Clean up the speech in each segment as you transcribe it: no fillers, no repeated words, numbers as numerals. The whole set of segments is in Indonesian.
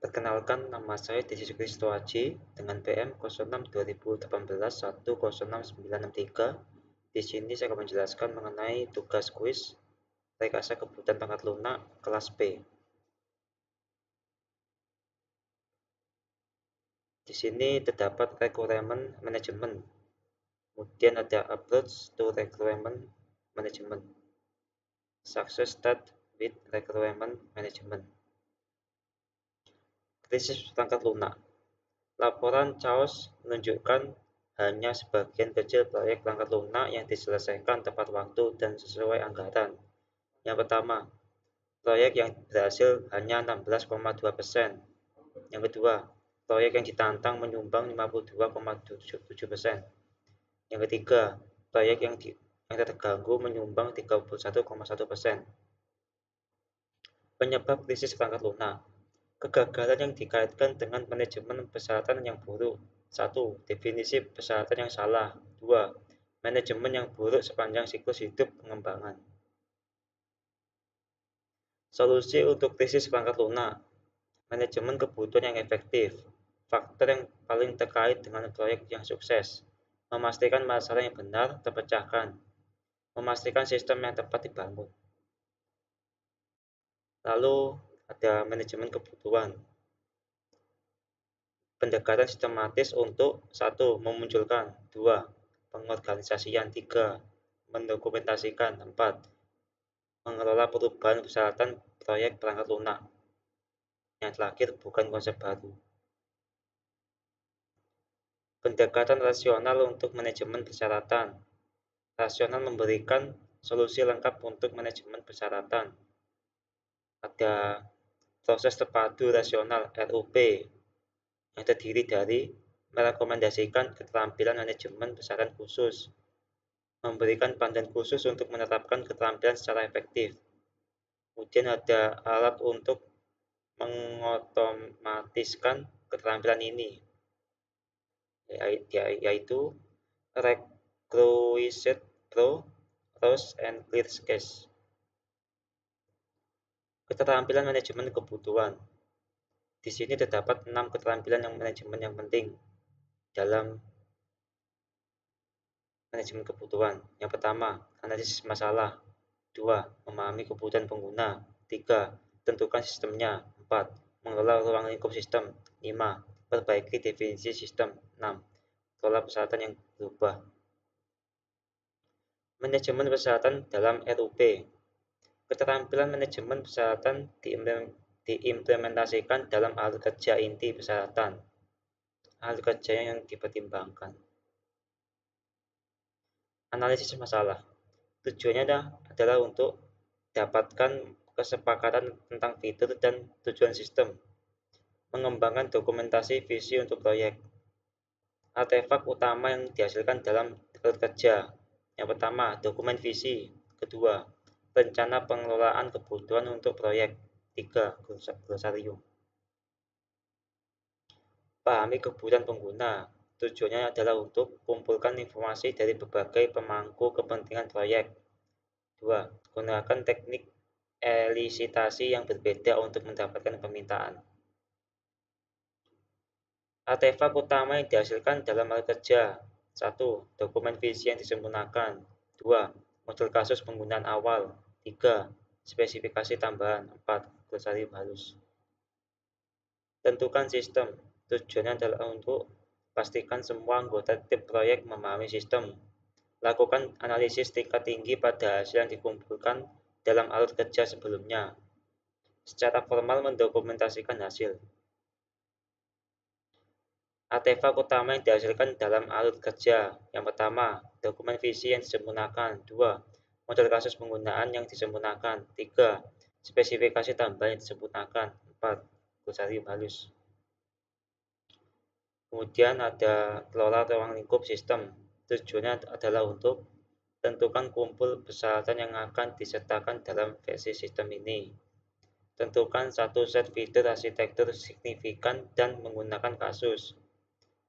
Perkenalkan, nama saya Desi Sukristo Aji dengan PM 06 2018 106963. Di sini saya akan menjelaskan mengenai tugas kuis rekayasa kebutuhan pangkat lunak kelas B. Di sini terdapat requirement management, kemudian ada approach to requirement management, success start with requirement management. Krisis perangkat lunak. Laporan CHAOS menunjukkan hanya sebagian kecil proyek perangkat lunak yang diselesaikan tepat waktu dan sesuai anggaran. Yang pertama, proyek yang berhasil hanya 16,2%. Yang kedua, proyek yang ditantang menyumbang 52,7%. Yang ketiga, proyek yang terganggu menyumbang 31,1%. Penyebab krisis perangkat lunak. Kegagalan yang dikaitkan dengan manajemen persyaratan yang buruk. 1. Definisi persyaratan yang salah. 2. Manajemen yang buruk sepanjang siklus hidup pengembangan. Solusi untuk krisis perangkat lunak. Manajemen kebutuhan yang efektif. Faktor yang paling terkait dengan proyek yang sukses. Memastikan masalah yang benar terpecahkan. Memastikan sistem yang tepat dibangun. Lalu ada manajemen kebutuhan. Pendekatan sistematis untuk 1. Memunculkan 2. Pengorganisasian 3. Mendokumentasikan 4. Mengelola perubahan persyaratan proyek perangkat lunak. Yang terakhir bukan konsep baru. Pendekatan rasional untuk manajemen persyaratan. Rasional memberikan solusi lengkap untuk manajemen persyaratan. Ada proses terpadu rasional RUP yang terdiri dari merekomendasikan keterampilan manajemen persyaratan khusus, memberikan panduan khusus untuk menerapkan keterampilan secara efektif. Kemudian ada alat untuk mengotomatiskan keterampilan ini, yaitu Requisite Pro, Rows and Clear Sketch. Keterampilan manajemen kebutuhan. Di sini terdapat 6 keterampilan manajemen yang penting dalam manajemen kebutuhan. Yang pertama, analisis masalah. 2. Memahami kebutuhan pengguna. 3. Tentukan sistemnya. 4. Mengelola ruang lingkup sistem. 5. Perbaiki definisi sistem. 6. Kelola persyaratan yang berubah. Manajemen persyaratan dalam RUP. Keterampilan manajemen persyaratan diimplementasikan dalam alur kerja inti persyaratan. Alur kerja yang dipertimbangkan. Analisis masalah. Tujuannya adalah untuk dapatkan kesepakatan tentang fitur dan tujuan sistem, mengembangkan dokumentasi visi untuk proyek. Artefak utama yang dihasilkan dalam alur kerja. Yang pertama, dokumen visi. Kedua, rencana pengelolaan kebutuhan untuk proyek. 3. Glosarium. Pahami kebutuhan pengguna. Tujuannya adalah untuk kumpulkan informasi dari berbagai pemangku kepentingan proyek. 2. Gunakan teknik elisitasi yang berbeda untuk mendapatkan permintaan. Artefak utama yang dihasilkan dalam alur kerja. 1. Dokumen visi yang disempurnakan. 2. Model kasus penggunaan awal. 3. Spesifikasi tambahan. 4. Glosarium halus. Tentukan sistem. Tujuannya adalah untuk pastikan semua anggota tim proyek memahami sistem. Lakukan analisis tingkat tinggi pada hasil yang dikumpulkan dalam alur kerja sebelumnya. Secara formal mendokumentasikan hasil. Artefak utama yang dihasilkan dalam alur kerja. Yang pertama, dokumen visi yang disempurnakan. 2. Model kasus penggunaan yang disempurnakan. 3. Spesifikasi tambahan yang disempurnakan. 4. Glosarium halus. Kemudian ada kelola ruang lingkup sistem. Tujuannya adalah untuk tentukan kumpul persyaratan yang akan disertakan dalam versi sistem ini. Tentukan satu set fitur arsitektur signifikan dan menggunakan kasus.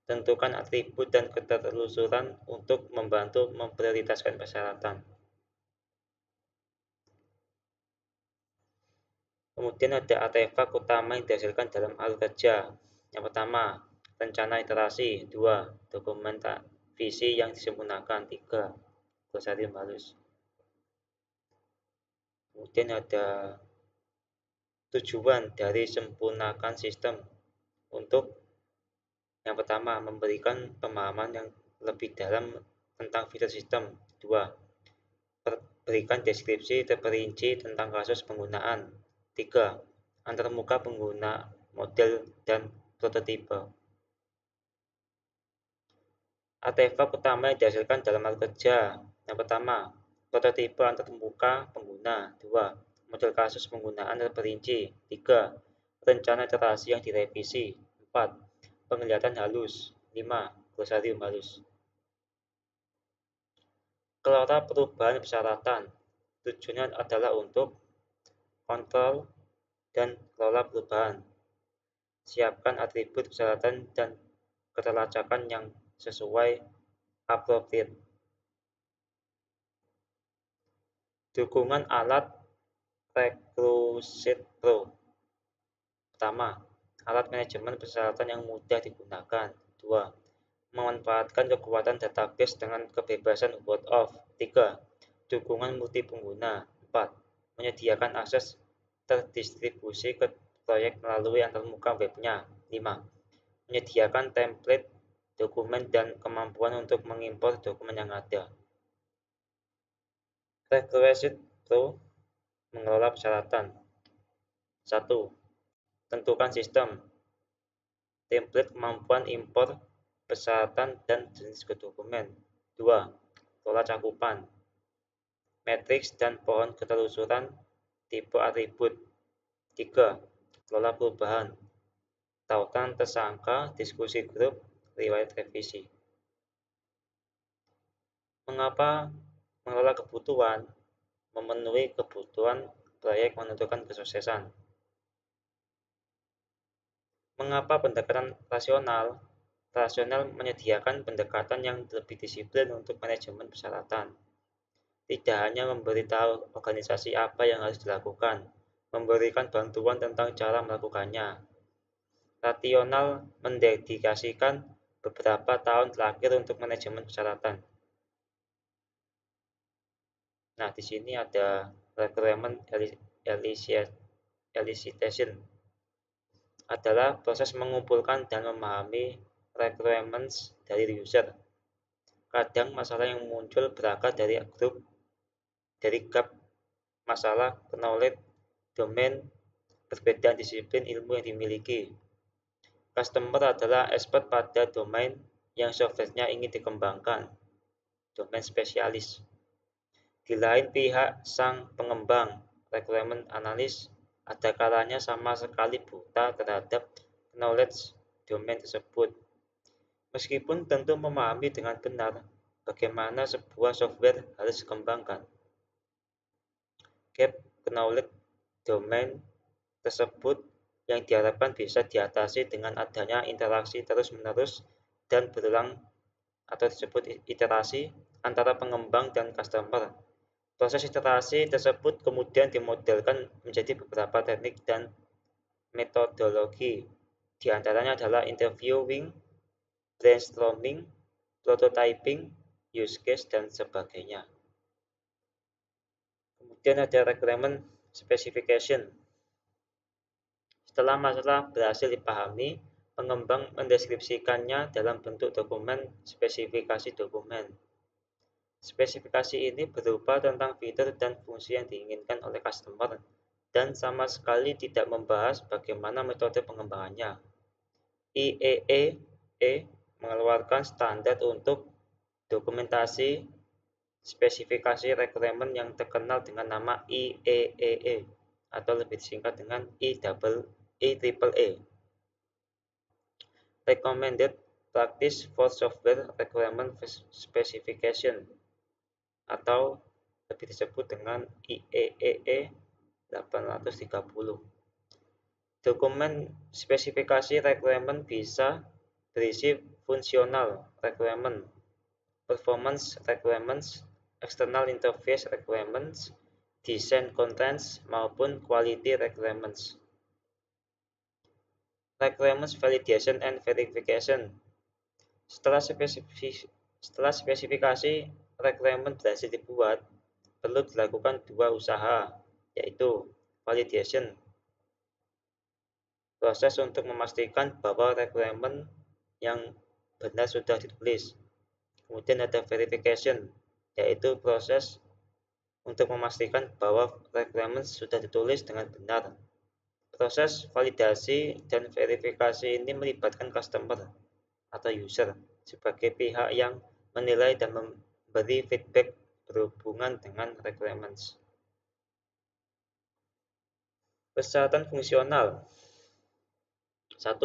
Tentukan atribut dan ketertelusuran untuk membantu memprioritaskan persyaratan. Kemudian ada artefak utama yang dihasilkan dalam alur kerja. Yang pertama, rencana iterasi. 2. Dokumen visi yang disempurnakan. 3. Glosarium halus. Kemudian ada tujuan dari sempurnakan sistem. Untuk yang pertama, memberikan pemahaman yang lebih dalam tentang fitur sistem. 2. Berikan deskripsi terperinci tentang kasus penggunaan. 3. Antarmuka pengguna model dan prototipe. Artefak utama yang dihasilkan dalam hal kerja. Yang pertama, prototipe antarmuka pengguna. 2. Model kasus penggunaan terperinci. 3. Rencana iterasi yang direvisi. 4. Penglihatan halus. 5. Glosarium halus. Kelola perubahan persyaratan. Tujuannya adalah untuk kontrol dan kelola perubahan. Siapkan atribut persyaratan dan ketelacakan yang sesuai appropriate. Dukungan alat Recruit Pro. Pertama, alat manajemen persyaratan yang mudah digunakan. 2. Memanfaatkan kekuatan database dengan kebebasan word of. 3. Dukungan multi pengguna. 4. Menyediakan akses terdistribusi ke proyek melalui antarmuka webnya. 5. Menyediakan template dokumen dan kemampuan untuk mengimpor dokumen yang ada. Recruit Pro mengelola persyaratan. 1. Tentukan sistem, template kemampuan impor, persyaratan, dan jenis dokumen. 2. Kelola cakupan, matriks dan pohon ketelusuran, tipe atribut. 3. Kelola perubahan, tautan tersangka, diskusi grup, riwayat revisi. Mengapa mengelola kebutuhan? Memenuhi kebutuhan proyek menentukan kesuksesan. Mengapa pendekatan rasional? Rasional menyediakan pendekatan yang lebih disiplin untuk manajemen persyaratan. Tidak hanya memberitahu organisasi apa yang harus dilakukan, memberikan bantuan tentang cara melakukannya. Rasional mendedikasikan beberapa tahun terakhir untuk manajemen persyaratan. Nah, di sini ada requirement elicitation. Adalah proses mengumpulkan dan memahami requirements dari user. Kadang masalah yang muncul berangkat dari gap masalah knowledge, domain, perbedaan disiplin ilmu yang dimiliki. Customer adalah expert pada domain yang software-nya ingin dikembangkan, domain spesialis. Di lain pihak, sang pengembang, requirement analyst, ada kalanya sama sekali buta terhadap knowledge domain tersebut. Meskipun tentu memahami dengan benar bagaimana sebuah software harus dikembangkan. Gap knowledge domain tersebut yang diharapkan bisa diatasi dengan adanya interaksi terus-menerus dan berulang atau disebut iterasi antara pengembang dan customer. Proses iterasi tersebut kemudian dimodelkan menjadi beberapa teknik dan metodologi. Di antaranya adalah interviewing, brainstorming, prototyping, use case, dan sebagainya. Kemudian ada requirement specification. Setelah masalah berhasil dipahami, pengembang mendeskripsikannya dalam bentuk dokumen spesifikasi dokumen. Spesifikasi ini berupa tentang fitur dan fungsi yang diinginkan oleh customer dan sama sekali tidak membahas bagaimana metode pengembangannya. IEEE mengeluarkan standar untuk dokumentasi spesifikasi requirement yang terkenal dengan nama IEEE atau lebih disingkat dengan IEEE. Recommended Practice for Software Requirement Specification atau lebih disebut dengan IEEE 830. Dokumen spesifikasi requirement bisa berisi fungsional requirement, performance requirements, external interface requirements, design contents, maupun quality requirements. Requirements validation and verification. Setelah spesifikasi requirement berhasil dibuat, perlu dilakukan dua usaha, yaitu validation, proses untuk memastikan bahwa requirement yang benar sudah ditulis. Kemudian ada verification, yaitu proses untuk memastikan bahwa requirement sudah ditulis dengan benar. Proses validasi dan verifikasi ini melibatkan customer atau user sebagai pihak yang menilai dan memberi feedback berhubungan dengan requirements. Persyaratan fungsional. 1.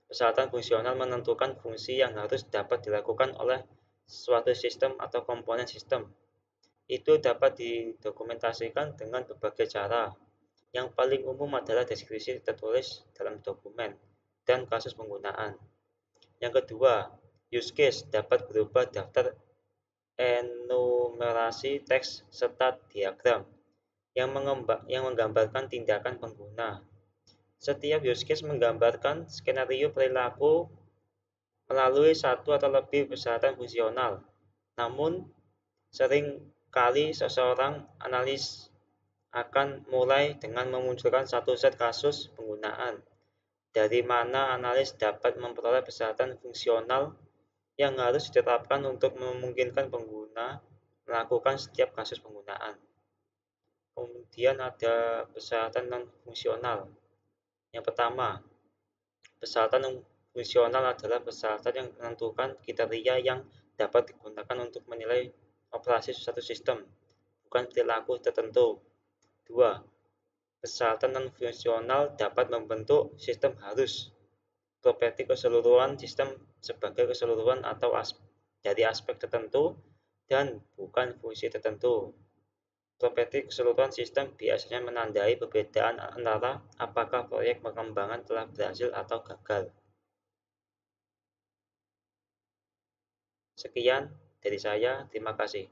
Persyaratan fungsional menentukan fungsi yang harus dapat dilakukan oleh suatu sistem atau komponen sistem. Itu dapat didokumentasikan dengan berbagai cara. Yang paling umum adalah deskripsi tertulis dalam dokumen dan kasus penggunaan. Yang kedua, use case dapat berupa daftar enumerasi teks serta diagram yang menggambarkan tindakan pengguna. Setiap use case menggambarkan skenario perilaku melalui satu atau lebih persyaratan fungsional. Namun, sering kali seseorang analis akan mulai dengan memunculkan satu set kasus penggunaan, dari mana analis dapat memperoleh persyaratan fungsional yang harus ditetapkan untuk memungkinkan pengguna melakukan setiap kasus penggunaan. Kemudian ada persyaratan non-fungsional. Yang pertama, persyaratan non-fungsional adalah persyaratan yang menentukan kriteria yang dapat digunakan untuk menilai operasi suatu sistem, bukan perilaku tertentu. 2. Persyaratan non-fungsional dapat membentuk sistem harus, properti keseluruhan sistem sebagai keseluruhan atau dari aspek tertentu dan bukan fungsi tertentu. Properti keseluruhan sistem biasanya menandai perbedaan antara apakah proyek pengembangan telah berhasil atau gagal. Sekian dari saya, terima kasih.